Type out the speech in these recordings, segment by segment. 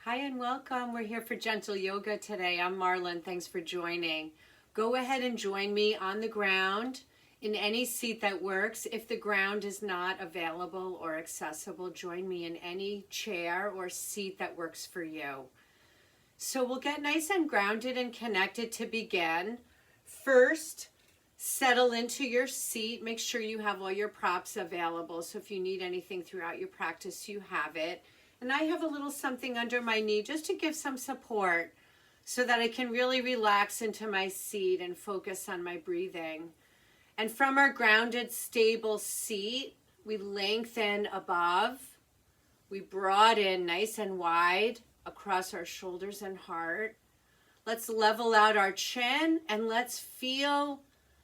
Hi and welcome. We're here for Gentle Yoga today. I'm Marlon. Thanks for joining. Go ahead and join me on the ground in any seat that works. If the ground is not available or accessible, join me in any chair or seat that works for you. So we'll get nice and grounded and connected to begin. First, settle into your seat. Make sure you have all your props available. So if you need anything throughout your practice, you have it. And I have a little something under my knee just to give some support so that I can really relax into my seat and focus on my breathing. And from our grounded, stable seat, we lengthen above. We broaden nice and wide across our shoulders and heart. Let's level out our chin and let's feel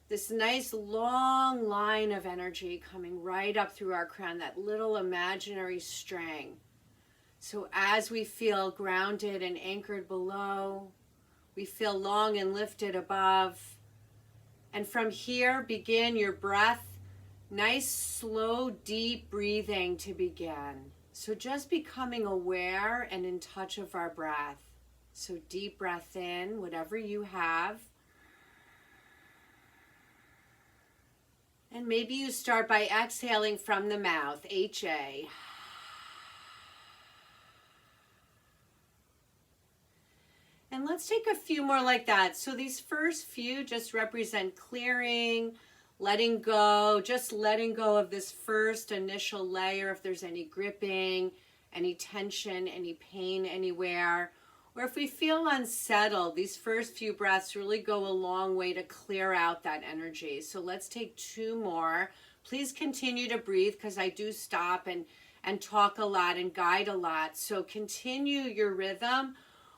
this nice long line of energy coming right up through our crown, that little imaginary string. So as we feel grounded and anchored below, we feel long and lifted above. And from here, begin your breath. Nice, slow, deep breathing to begin. So just becoming aware and in touch of our breath. So deep breath in, whatever you have. And maybe you start by exhaling from the mouth, HA. And let's take a few more like that. So these first few just represent clearing, letting go, just letting go of this first initial layer if there's any gripping, any tension, any pain anywhere. Or if we feel unsettled, these first few breaths really go a long way to clear out that energy. So let's take two more. Please continue to breathe because I do stop and talk a lot and guide a lot. So continue your rhythm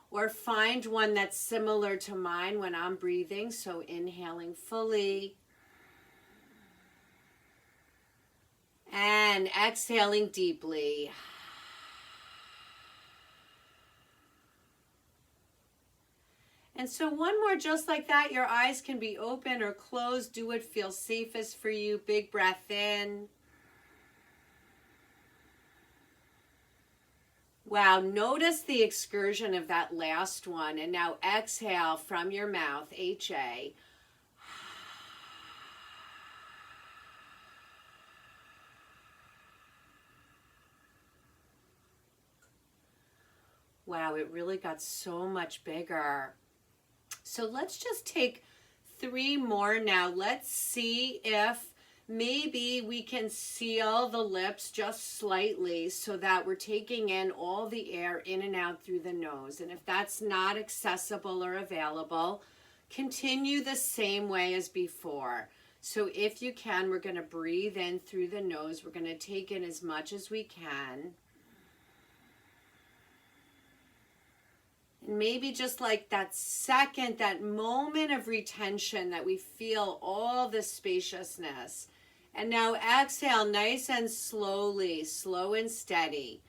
or find one that's similar to mine when I'm breathing. So inhaling fully and exhaling deeply. And so one more just like that. Your eyes can be open or closed. Do what feels safest for you. Big breath in. Wow, notice the excursion of that last one. And now exhale from your mouth, HA. Wow, it really got so much bigger. So let's just take three more now. Let's see if maybe we can seal the lips just slightly so that we're taking in all the air in and out through the nose. And if that's not accessible or available, continue the same way as before. So if you can, we're going to breathe in through the nose. We're going to take in as much as we can. And maybe just like that second, that moment of retention that we feel all this spaciousness. And now exhale nice and slowly, slow and steady.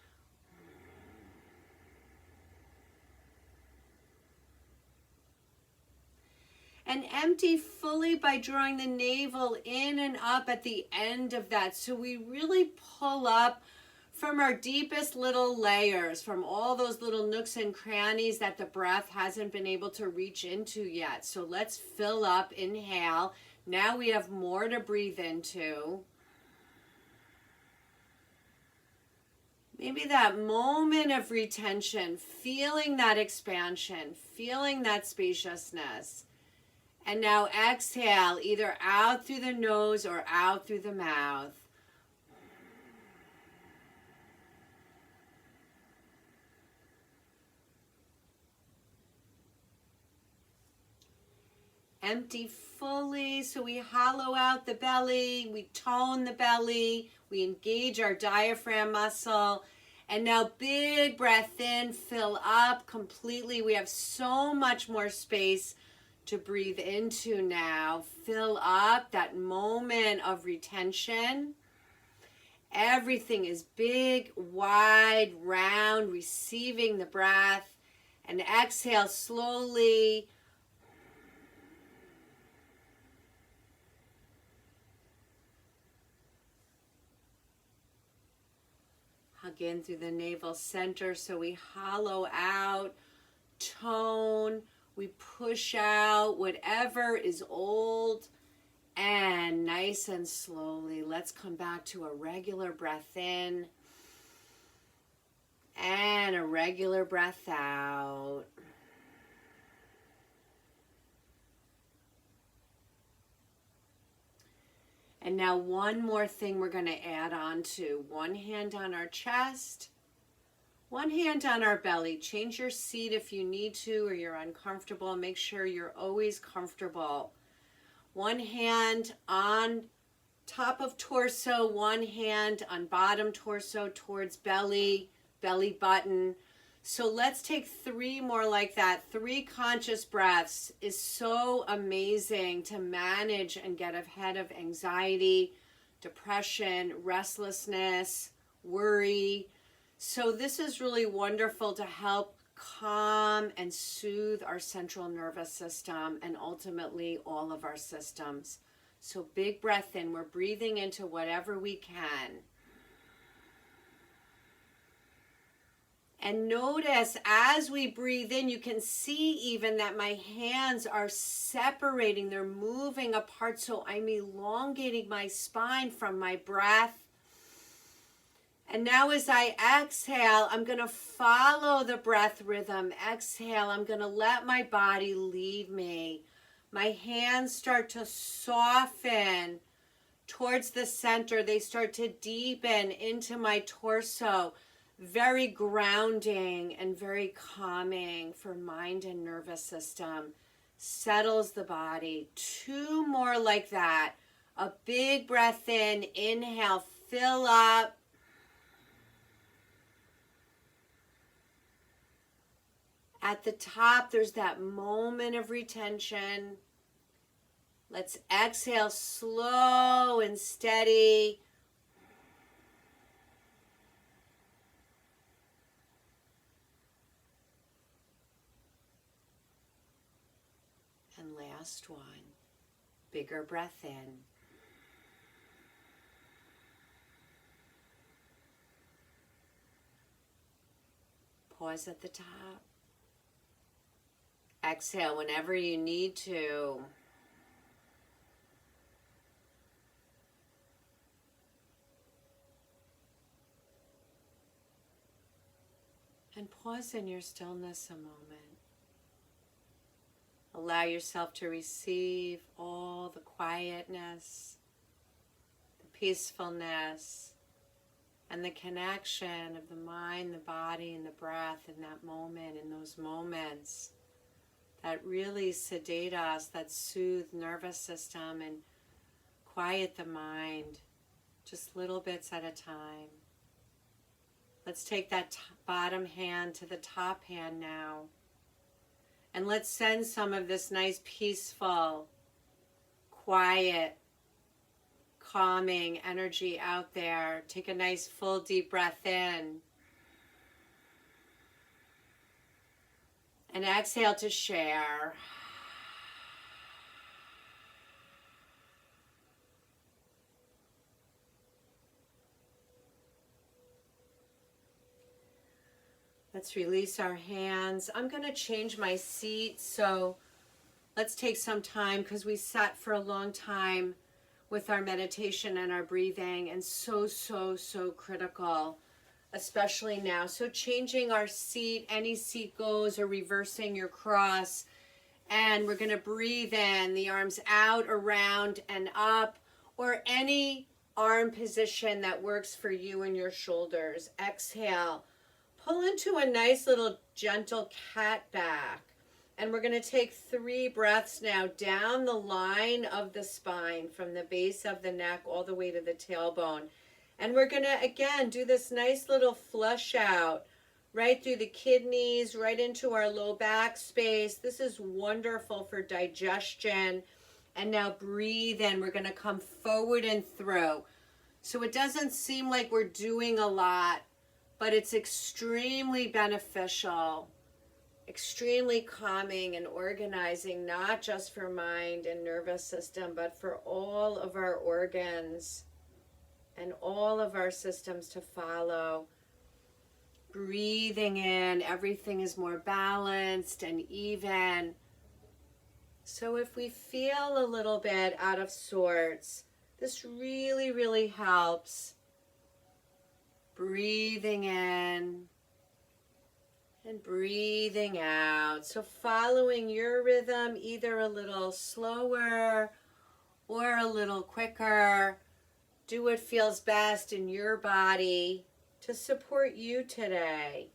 And empty fully by drawing the navel in and up at the end of that. So we really pull up from our deepest little layers, from all those little nooks and crannies that the breath hasn't been able to reach into yet. So let's fill up, inhale. Now we have more to breathe into. Maybe that moment of retention, feeling that expansion, feeling that spaciousness. And now exhale, either out through the nose or out through the mouth. Empty fully, so we hollow out the belly, we tone the belly, we engage our diaphragm muscle. And now big breath in, fill up completely. We have so much more space to breathe into now. Fill up that moment of retention. Everything is big, wide, round, receiving the breath. And exhale slowly. Hug in through the navel center so we hollow out, tone, we push out whatever is old, and nice and slowly, let's come back to a regular breath in and a regular breath out. And now one more thing we're going to add on to. One hand on our chest, one hand on our belly. Change your seat if you need to or you're uncomfortable. Make sure you're always comfortable. One hand on top of torso, one hand on bottom torso towards belly, belly button. So let's take 3 more like that. 3 conscious breaths is so amazing to manage and get ahead of anxiety, depression, restlessness, worry. So this is really wonderful to help calm and soothe our central nervous system and ultimately all of our systems. So big breath in. We're breathing into whatever we can. And notice as we breathe in, you can see even that my hands are separating. They're moving apart. So I'm elongating my spine from my breath. And now as I exhale, I'm going to follow the breath rhythm. Exhale, I'm going to let my body lead me. My hands start to soften towards the center. They start to deepen into my torso. Very grounding and very calming for mind and nervous system. Settles the body. 2 more like that. A big breath in. Inhale, fill up. At the top, there's that moment of retention. Let's exhale slow and steady. And last one, bigger breath in. Pause at the top. Exhale whenever you need to. And pause in your stillness a moment. Allow yourself to receive all the quietness, the peacefulness, and the connection of the mind, the body, and the breath in that moment, in those moments that really sedate us, that soothe nervous system and quiet the mind, just little bits at a time. Let's take that bottom hand to the top hand now. And let's send some of this nice, peaceful, quiet, calming energy out there. Take a nice, full, deep breath in. And exhale to share. Let's release our hands. I'm going to change my seat, so let's take some time because we sat for a long time with our meditation and our breathing, and so critical, especially now. So changing our seat, any seat goes, or reversing your cross, and we're going to breathe in, the arms out, around, and up, or any arm position that works for you and your shoulders. Exhale. Pull into a nice little gentle cat back. And we're going to take 3 breaths now down the line of the spine from the base of the neck all the way to the tailbone. And we're going to, again, do this nice little flush out right through the kidneys, right into our low back space. This is wonderful for digestion. And now breathe in. We're going to come forward and through. So it doesn't seem like we're doing a lot, but it's extremely beneficial, extremely calming and organizing, not just for mind and nervous system, but for all of our organs and all of our systems to follow. breathing in, everything is more balanced and even. So if we feel a little bit out of sorts, this really, really helps. Breathing in and breathing out. So following your rhythm, either a little slower or a little quicker. Do what feels best in your body to support you today.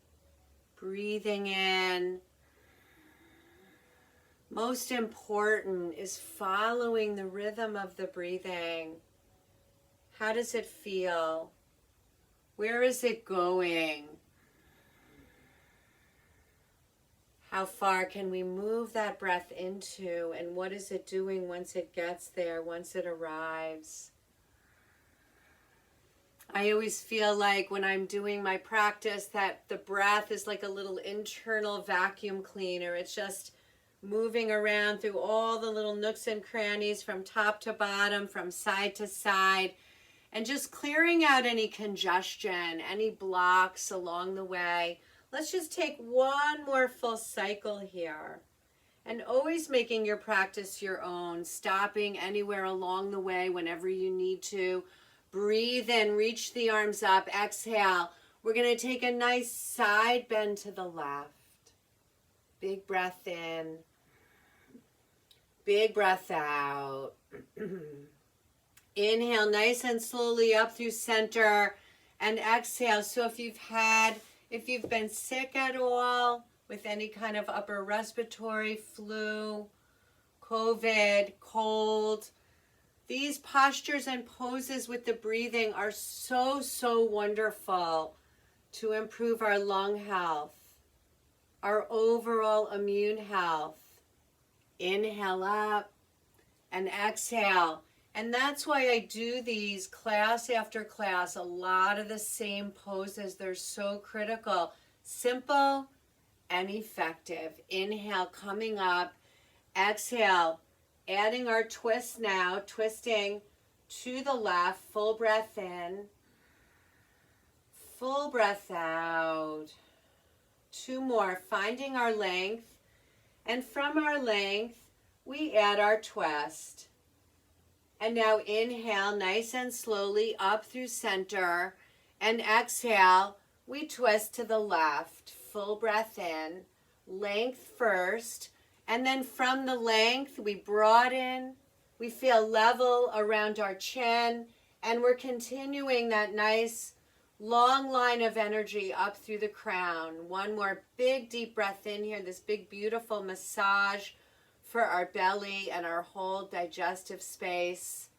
Breathing in. Most important is following the rhythm of the breathing. How does it feel? Where is it going? How far can we move that breath into, and what is it doing once it gets there, once it arrives? I always feel like when I'm doing my practice that the breath is like a little internal vacuum cleaner. It's just moving around through all the little nooks and crannies from top to bottom, from side to side, and just clearing out any congestion, any blocks along the way. Let's just take one more full cycle here. And always making your practice your own, stopping anywhere along the way whenever you need to. Breathe in, reach the arms up, exhale. We're going to take a nice side bend to the left. Big breath in. Big breath out. Inhale nice and slowly up through center and exhale. So if you've been sick at all with any kind of upper respiratory, flu, COVID, cold, these postures and poses with the breathing are so, so wonderful to improve our lung health, our overall immune health. Inhale up and exhale. And that's why I do these class after class, a lot of the same poses. They're so critical. Simple and effective. Inhale, coming up. Exhale, adding our twist now, twisting to the left. Full breath in. Full breath out. Two more, finding our length. And from our length, we add our twist. And now inhale nice and slowly up through center. And exhale, we twist to the left. Full breath in. Length first. And then from the length, we broaden. We feel level around our chin. And we're continuing that nice long line of energy up through the crown. One more big deep breath in here. This big beautiful massage for our belly and our whole digestive space.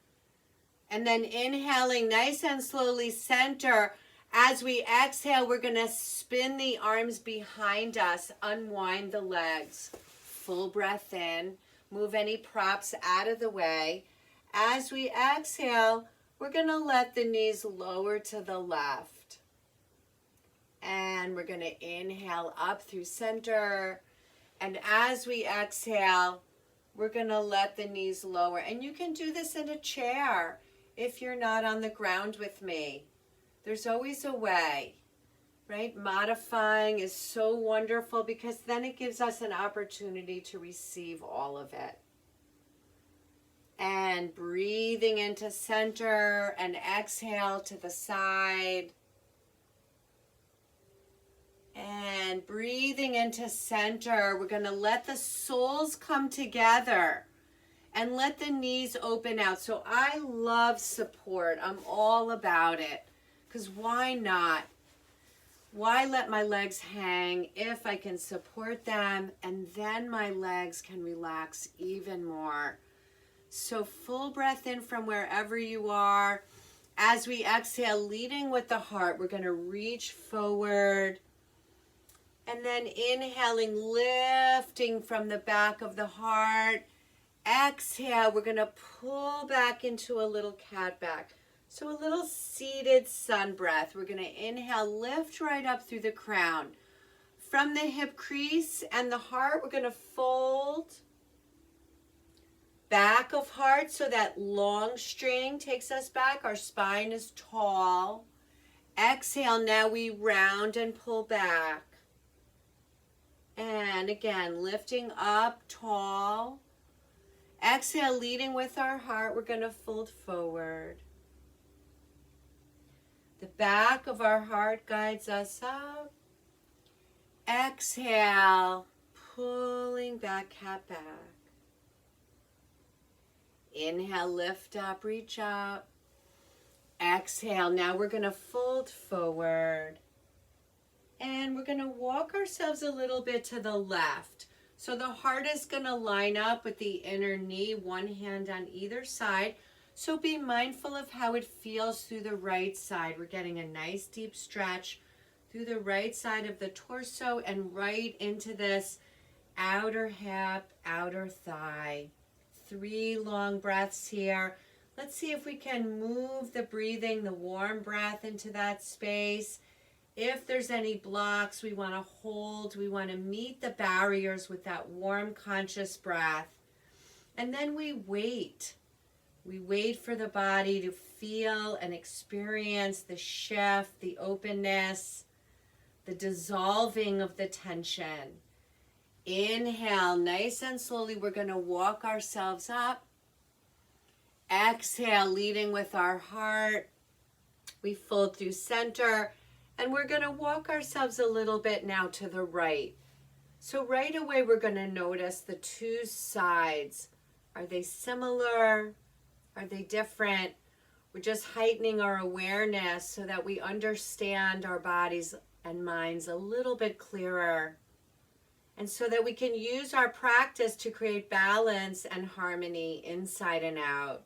And then inhaling nice and slowly center. As we exhale, we're going to spin the arms behind us, unwind the legs. Full breath in. Move any props out of the way. As we exhale, we're going to let the knees lower to the left. And we're going to inhale up through center. And as we exhale, we're going to let the knees lower. And you can do this in a chair if you're not on the ground with me. There's always a way, right? Modifying is so wonderful because then it gives us an opportunity to receive all of it. And breathing into center and exhale to the side. And breathing into center, we're going to let the soles come together and let the knees open out. So I love support. I'm all about it. Because why not? Why let my legs hang if I can support them and then my legs can relax even more? So full breath in from wherever you are. As we exhale, leading with the heart, we're going to reach forward. And then inhaling, lifting from the back of the heart. Exhale, we're going to pull back into a little cat back. So a little seated sun breath. We're going to inhale, lift right up through the crown. From the hip crease and the heart, we're going to fold. Back of heart, so that long string takes us back. Our spine is tall. Exhale, now we round and pull back. And again, lifting up tall. Exhale, leading with our heart, we're going to fold forward. The back of our heart guides us up. Exhale, pulling back, cat back. Inhale, lift up, reach up. Exhale, now we're going to fold forward. And we're going to walk ourselves a little bit to the left. So the heart is going to line up with the inner knee, one hand on either side. So be mindful of how it feels through the right side. We're getting a nice deep stretch through the right side of the torso and right into this outer hip, outer thigh. 3 long breaths here. Let's see if we can move the breathing, the warm breath into that space. If there's any blocks, we want to hold. We want to meet the barriers with that warm, conscious breath. And then we wait. We wait for the body to feel and experience the shift, the openness, the dissolving of the tension. Inhale, nice and slowly, we're going to walk ourselves up. Exhale, leading with our heart. We fold through center. And we're going to walk ourselves a little bit now to the right. So right away, we're going to notice the two sides. Are they similar? Are they different? We're just heightening our awareness so that we understand our bodies and minds a little bit clearer. And so that we can use our practice to create balance and harmony inside and out.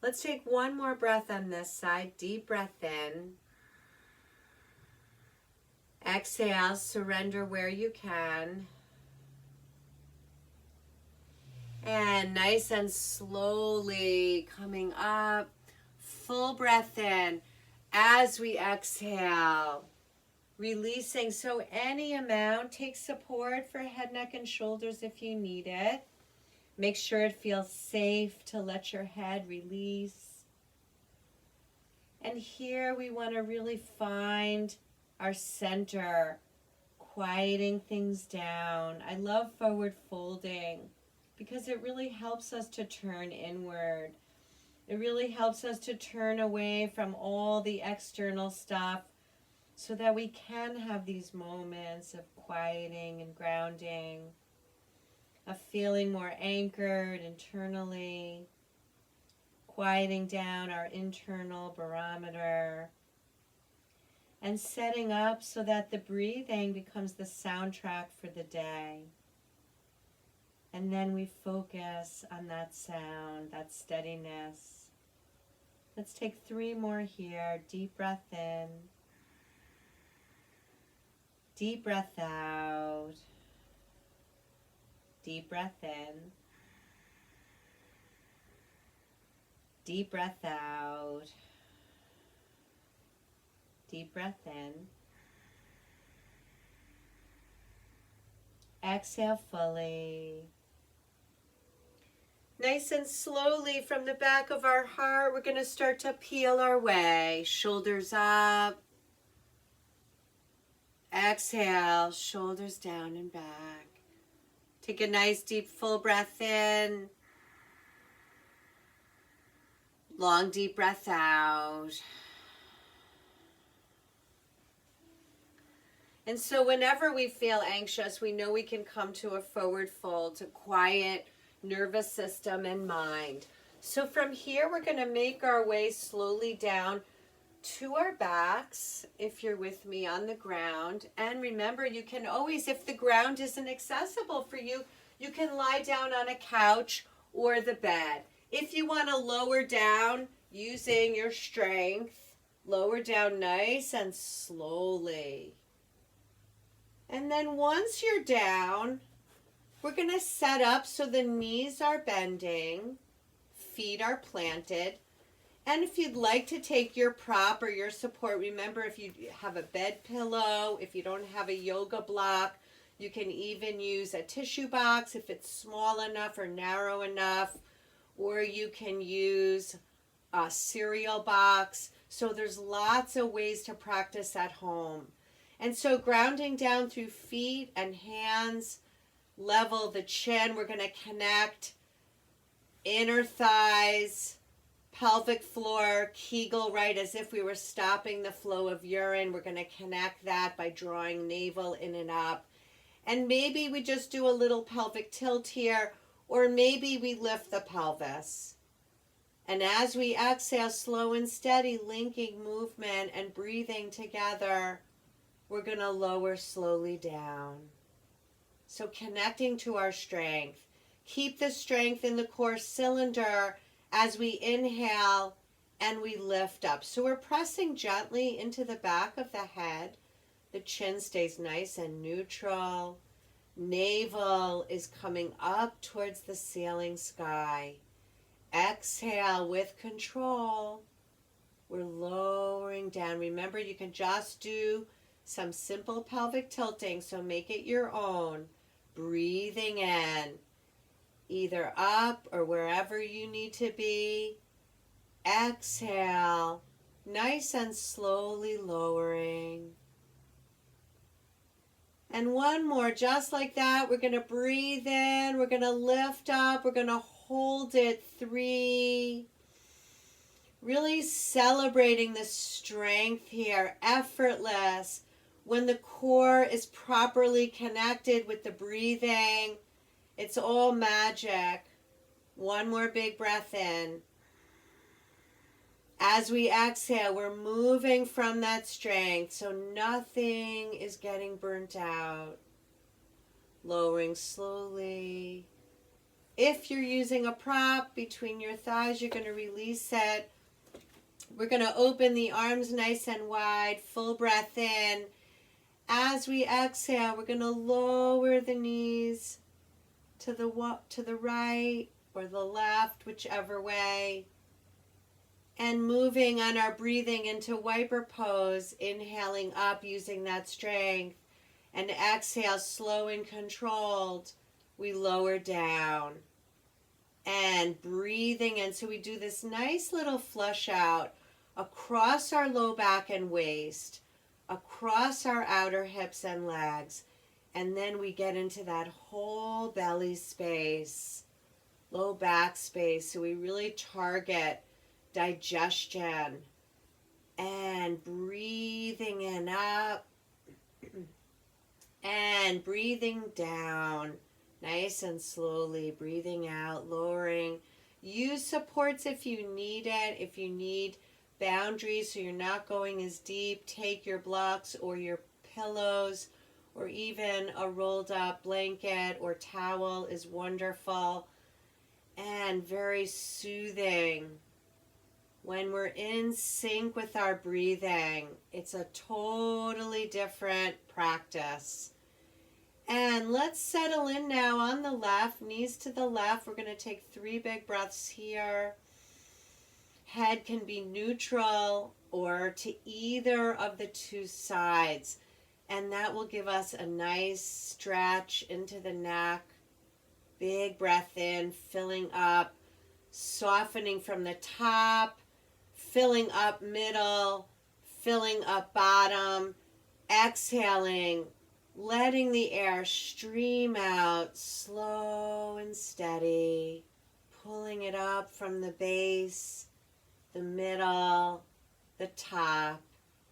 Let's take one more breath on this side. Deep breath in. Exhale, surrender where you can. And nice and slowly coming up. Full breath in as we exhale. Releasing, so any amount. Take support for head, neck, and shoulders if you need it. Make sure it feels safe to let your head release. And here we want to really find our center, quieting things down. I love forward folding because it really helps us to turn inward. It really helps us to turn away from all the external stuff so that we can have these moments of quieting and grounding, of feeling more anchored internally, quieting down our internal barometer, and setting up so that the breathing becomes the soundtrack for the day. And then we focus on that sound, that steadiness. Let's take 3 more here. Deep breath in. Deep breath out. Deep breath in. Deep breath out. Deep breath in. Exhale fully. Nice and slowly from the back of our heart, we're going to start to peel our way. Shoulders up. Exhale, shoulders down and back. Take a nice deep full breath in. Long deep breath out. And so whenever we feel anxious, we know we can come to a forward fold to quiet nervous system and mind. So from here, we're going to make our way slowly down to our backs, if you're with me on the ground. And remember, you can always, if the ground isn't accessible for you, you can lie down on a couch or the bed. If you want to lower down using your strength, lower down nice and slowly. And then once you're down, we're going to set up so the knees are bending, feet are planted. And if you'd like to take your prop or your support, remember if you have a bed pillow, if you don't have a yoga block, you can even use a tissue box if it's small enough or narrow enough, or you can use a cereal box. So there's lots of ways to practice at home. And so grounding down through feet and hands, level the chin. We're going to connect inner thighs, pelvic floor, Kegel, right, as if we were stopping the flow of urine. We're going to connect that by drawing navel in and up. And maybe we just do a little pelvic tilt here, or maybe we lift the pelvis. And as we exhale, slow and steady, linking movement and breathing together, we're going to lower slowly down. So connecting to our strength. Keep the strength in the core cylinder as we inhale and we lift up. So we're pressing gently into the back of the head. The chin stays nice and neutral. Navel is coming up towards the ceiling sky. Exhale with control. We're lowering down. Remember, you can just do some simple pelvic tilting, so make it your own. Breathing in, either up or wherever you need to be. Exhale, nice and slowly lowering. And one more, just like that. We're going to breathe in, we're going to lift up, we're going to hold it 3. Really celebrating the strength here, effortless. When the core is properly connected with the breathing, it's all magic. One more big breath in. As we exhale, we're moving from that strength, so nothing is getting burnt out. Lowering slowly. If you're using a prop between your thighs, you're going to release it. We're going to open the arms nice and wide, full breath in. As we exhale, we're going to lower the knees to the right or the left, whichever way. And moving on our breathing into wiper pose, inhaling up using that strength. And exhale, slow and controlled, we lower down. And breathing in, so we do this nice little flush out across our low back and waist, across our outer hips and legs, and then we get into that whole belly space, low back space, so we really target digestion. And breathing in up and breathing down, nice and slowly, breathing out, lowering. Use supports if you need it. If you need boundaries so you're not going as deep, take your blocks or your pillows or even a rolled up blanket or towel is wonderful and very soothing. When we're in sync with our breathing, it's a totally different practice. And let's settle in now on the left, knees to the left. We're going to take 3 big breaths here. Head can be neutral or to either of the 2 sides. And that will give us a nice stretch into the neck. Big breath in, filling up, softening from the top, filling up middle, filling up bottom, exhaling, letting the air stream out slow and steady, pulling it up from the base, the middle, the top,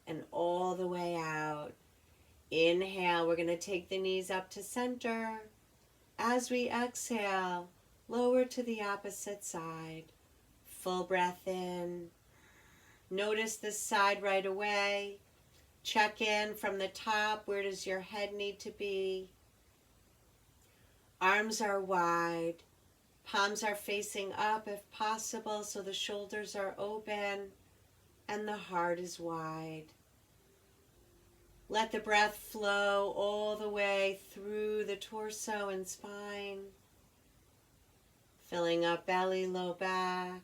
and all the way out. Inhale, we're going to take the knees up to center. As we exhale, lower to the opposite side. Full breath in. Notice this side right away. Check in from the top. Where does your head need to be? Arms are wide. Palms are facing up if possible, so the shoulders are open and the heart is wide. Let the breath flow all the way through the torso and spine, filling up belly, low back.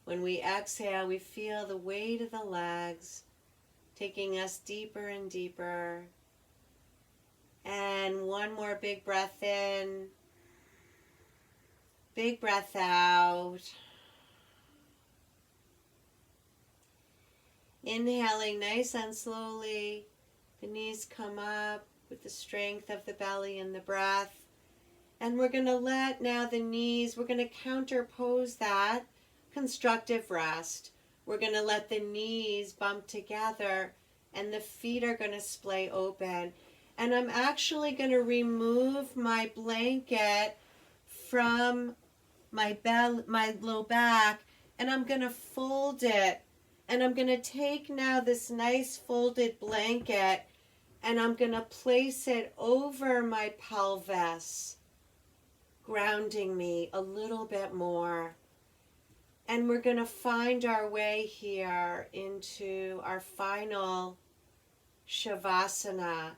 When we exhale, we feel the weight of the legs taking us deeper and deeper. And one more big breath in, big breath out. Inhaling nice and slowly. The knees come up with the strength of the belly and the breath. And we're going to let now the knees, we're going to counterpose that constructive rest. We're going to let the knees bump together and the feet are going to splay open. And I'm actually going to remove my blanket from my low back, and I'm going to fold it. And I'm going to take now this nice folded blanket and I'm going to place it over my pelvis, grounding me a little bit more. And we're going to find our way here into our final Shavasana.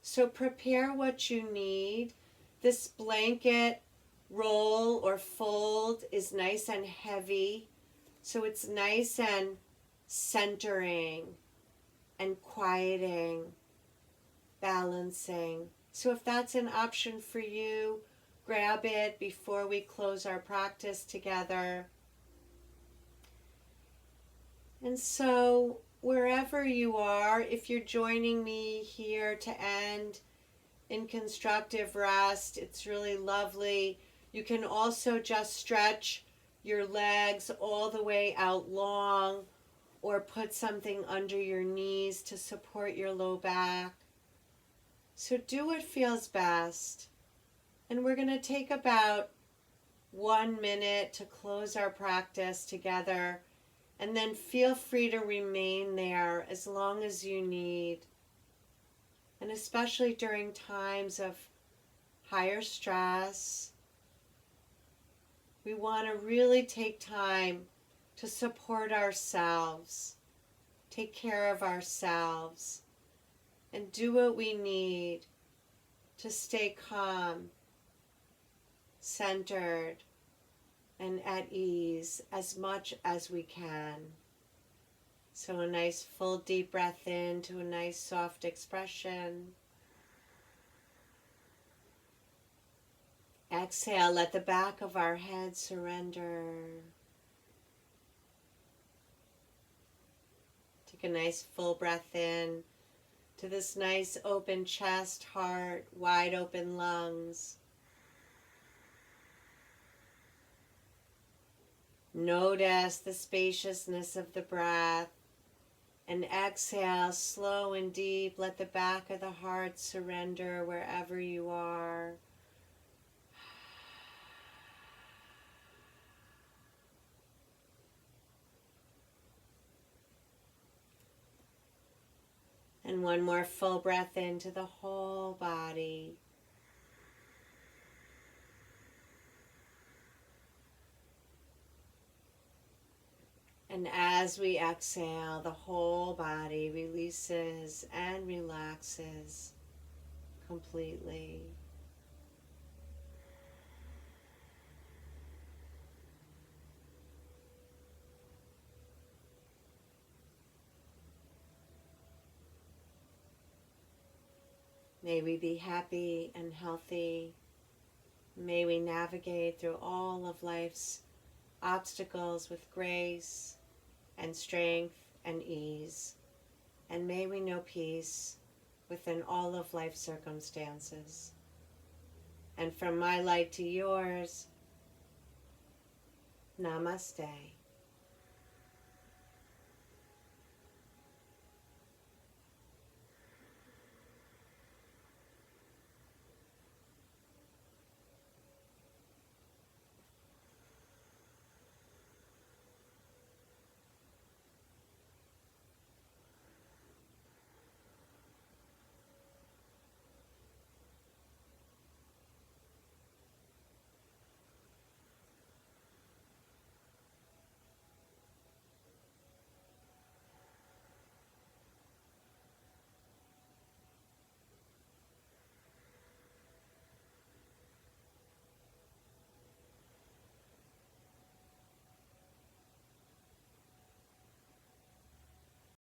So prepare what you need. This blanket roll or fold is nice and heavy. So it's nice and centering and quieting, balancing. So if that's an option for you, grab it before we close our practice together. And so wherever you are, if you're joining me here to end in constructive rest, it's really lovely. You can also just stretch your legs all the way out long or put something under your knees to support your low back. So do what feels best. And we're going to take about 1 minute to close our practice together. And then feel free to remain there as long as you need. And especially during times of higher stress, we want to really take time to support ourselves, take care of ourselves, and do what we need to stay calm, centered, and at ease as much as we can. So a nice full deep breath in to a nice soft expression. Exhale, let the back of our head surrender. Take a nice full breath in to this nice open chest, heart, wide open lungs. Notice the spaciousness of the breath. And exhale, slow and deep. Let the back of the heart surrender wherever you are. And one more full breath into the whole body. And as we exhale, the whole body releases and relaxes completely. May we be happy and healthy. May we navigate through all of life's obstacles with grace and strength and ease. And may we know peace within all of life's circumstances. And from my light to yours, Namaste.